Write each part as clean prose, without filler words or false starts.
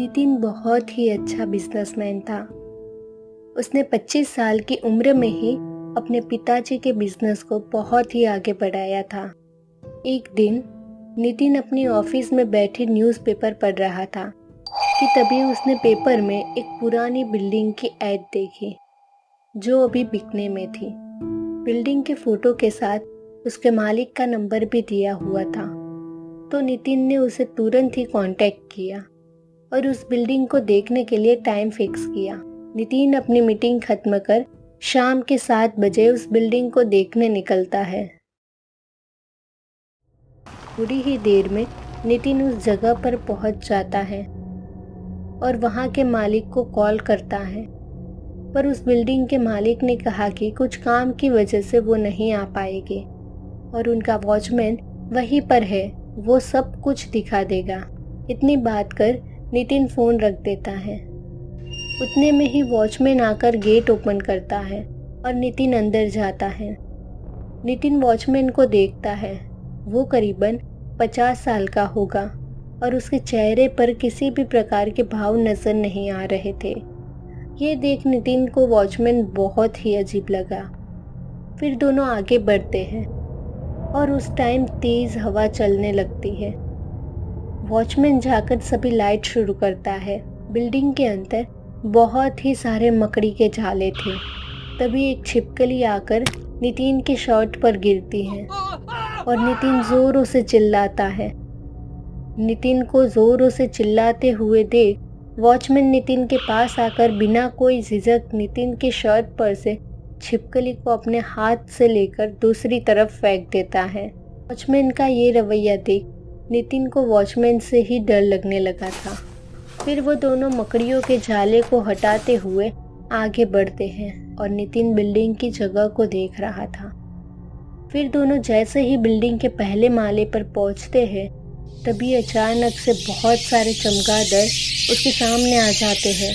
नितिन बहुत ही अच्छा बिजनेसमैन था। उसने 25 साल की उम्र में ही अपने पिताजी के बिजनेस को बहुत ही आगे बढ़ाया था। एक दिन नितिन अपनी ऑफिस में बैठी न्यूज़पेपर पढ़ रहा था कि तभी उसने पेपर में एक पुरानी बिल्डिंग की ऐड देखी जो अभी बिकने में थी। बिल्डिंग के फोटो के साथ उसके मालिक का नंबर भी दिया हुआ था। तो नितिन ने उसे तुरंत ही कांटेक्ट किया और उस बिल्डिंग को देखने के लिए टाइम फिक्स किया। नितिन अपनी मीटिंग खत्म कर शाम के 7 बजे उस बिल्डिंग को देखने निकलता है। थोड़ी ही देर में नितिन उस जगह पर पहुंच जाता है और वहां के मालिक को कॉल करता है, पर उस बिल्डिंग के मालिक ने कहा कि कुछ काम की वजह से वो नहीं आ पाएंगे और उनका वॉचमैन वहीं पर है, वो सब कुछ दिखा देगा। इतनी बात कर नितिन फोन रख देता है। उतने में ही वॉचमैन आकर गेट ओपन करता है और नितिन अंदर जाता है। नितिन वॉचमैन को देखता है। वो करीबन 50 साल का होगा और उसके चेहरे पर किसी भी प्रकार के भाव नजर नहीं आ रहे थे। ये देख नितिन को वॉचमैन बहुत ही अजीब लगा। फिर दोनों आगे बढ़ते हैं और उस टाइम तेज हवा चलने लगती है। वॉचमैन जाकर सभी लाइट शुरू करता है। बिल्डिंग के अंदर बहुत ही सारे मकड़ी के जाले थे। तभी एक छिपकली आकर नितिन के शर्ट पर गिरती है और नितिन जोरों से चिल्लाता है। नितिन को जोरों से चिल्लाते हुए देख वॉचमैन नितिन के पास आकर बिना कोई झिझक नितिन के शर्ट पर से छिपकली को अपने हाथ से लेकर दूसरी तरफ फेंक देता है। वॉचमैन का ये रवैया देख नितिन को वॉचमैन से ही डर लगने लगा था। फिर वो दोनों मकड़ियों के जाले को हटाते हुए आगे बढ़ते हैं और नितिन बिल्डिंग की जगह को देख रहा था। फिर दोनों जैसे ही बिल्डिंग के पहले माले पर पहुंचते हैं, तभी अचानक से बहुत सारे चमगादड़ उसके सामने आ जाते हैं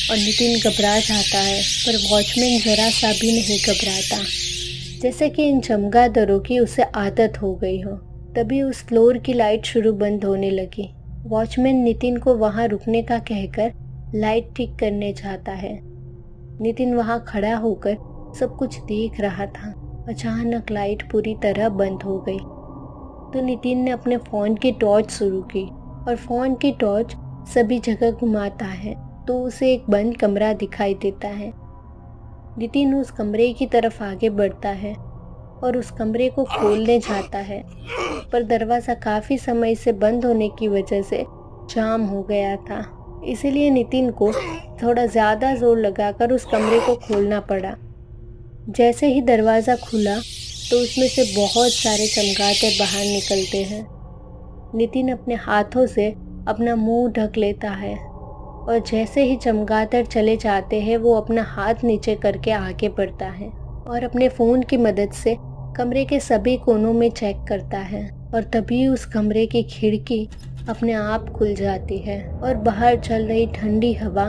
और नितिन घबरा जाता है, पर वॉचमैन जरा सा भी नहीं घबराता, जैसे कि इन चमगादड़ों की उसे आदत हो गई हो। तभी उस फ्लोर की लाइट शुरू बंद होने लगी। वॉचमैन नितिन को वहां रुकने का कहकर लाइट ठीक करने जाता है। नितिन वहां खड़ा होकर सब कुछ देख रहा था। अचानक लाइट पूरी तरह बंद हो गई। तो नितिन ने अपने फ़ोन की टॉर्च शुरू की और फ़ोन की टॉर्च सभी जगह घुमाता है तो उसे एक बंद कमरा दिखाई देता है। नितिन उस कमरे की तरफ आगे बढ़ता है और उस कमरे को खोलने जाता है, पर दरवाज़ा काफ़ी समय से बंद होने की वजह से जाम हो गया था। इसीलिए नितिन को थोड़ा ज़्यादा जोर लगाकर उस कमरे को खोलना पड़ा। जैसे ही दरवाज़ा खुला तो उसमें से बहुत सारे चमगादड़ बाहर निकलते हैं। नितिन अपने हाथों से अपना मुंह ढक लेता है और जैसे ही चमगादड़ चले जाते हैं वो अपना हाथ नीचे करके आगे बढ़ता है और अपने फ़ोन की मदद से कमरे के सभी कोनों में चेक करता है और तभी उस कमरे की खिड़की अपने आप खुल जाती है और बाहर चल रही ठंडी हवा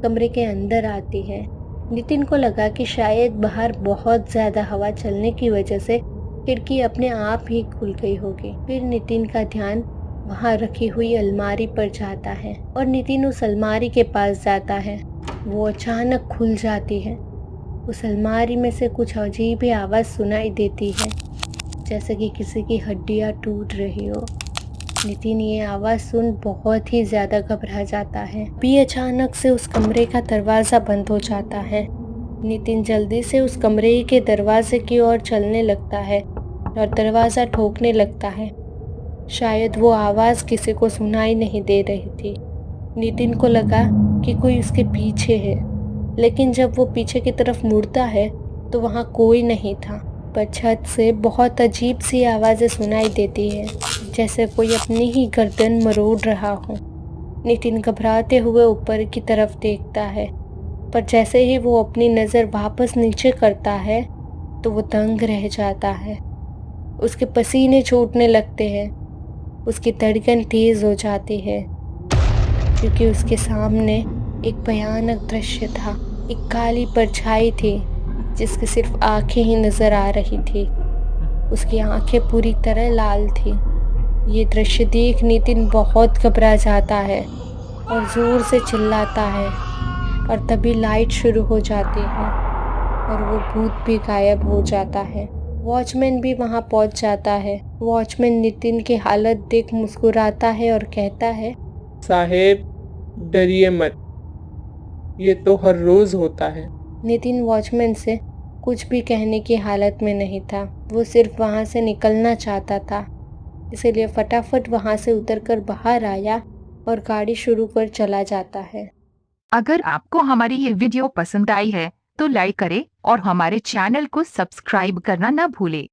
कमरे के अंदर आती है। नितिन को लगा कि शायद बाहर बहुत ज़्यादा हवा चलने की वजह से खिड़की अपने आप ही खुल गई होगी। फिर नितिन का ध्यान वहाँ रखी हुई अलमारी पर जाता है और नितिन उस अलमारी के पास जाता है। वो अचानक खुल जाती है। उस अलमारी में से कुछ अजीब ही आवाज़ सुनाई देती है, जैसे कि किसी की हड्डियाँ टूट रही हो। नितिन ये आवाज़ सुन बहुत ही ज़्यादा घबरा जाता है। भी अचानक से उस कमरे का दरवाज़ा बंद हो जाता है। नितिन जल्दी से उस कमरे के दरवाजे की ओर चलने लगता है और दरवाज़ा ठोकने लगता है। शायद वो आवाज़ किसी को सुनाई नहीं दे रही थी। नितिन को लगा कि कोई उसके पीछे है, लेकिन जब वो पीछे की तरफ मुड़ता है तो वहाँ कोई नहीं था, पर छत से बहुत अजीब सी आवाज़ें सुनाई देती है, जैसे कोई अपनी ही गर्दन मरोड़ रहा हो। नितिन घबराते हुए ऊपर की तरफ देखता है, पर जैसे ही वो अपनी नज़र वापस नीचे करता है तो वो दंग रह जाता है। उसके पसीने छूटने लगते हैं, उसकी धड़कन तेज़ हो जाती है, क्योंकि उसके सामने एक भयानक दृश्य था। एक काली परछाई थी जिसकी सिर्फ आंखें ही नज़र आ रही थी। उसकी आंखें पूरी तरह लाल थी। ये दृश्य देख नितिन बहुत घबरा जाता है और ज़ोर से चिल्लाता है। और तभी लाइट शुरू हो जाती है और वो भूत भी गायब हो जाता है। वॉचमैन भी वहाँ पहुँच जाता है। वॉचमैन नितिन की हालत देख मुस्कुराता है और कहता है, साहेब, डरिए मत, ये तो हर रोज होता है। नितिन वॉचमैन से कुछ भी कहने की हालत में नहीं था। वो सिर्फ वहाँ से निकलना चाहता था, इसीलिए फटाफट वहाँ से उतरकर बाहर आया और गाड़ी शुरू कर चला जाता है। अगर आपको हमारी ये वीडियो पसंद आई है तो लाइक करें और हमारे चैनल को सब्सक्राइब करना ना भूलें।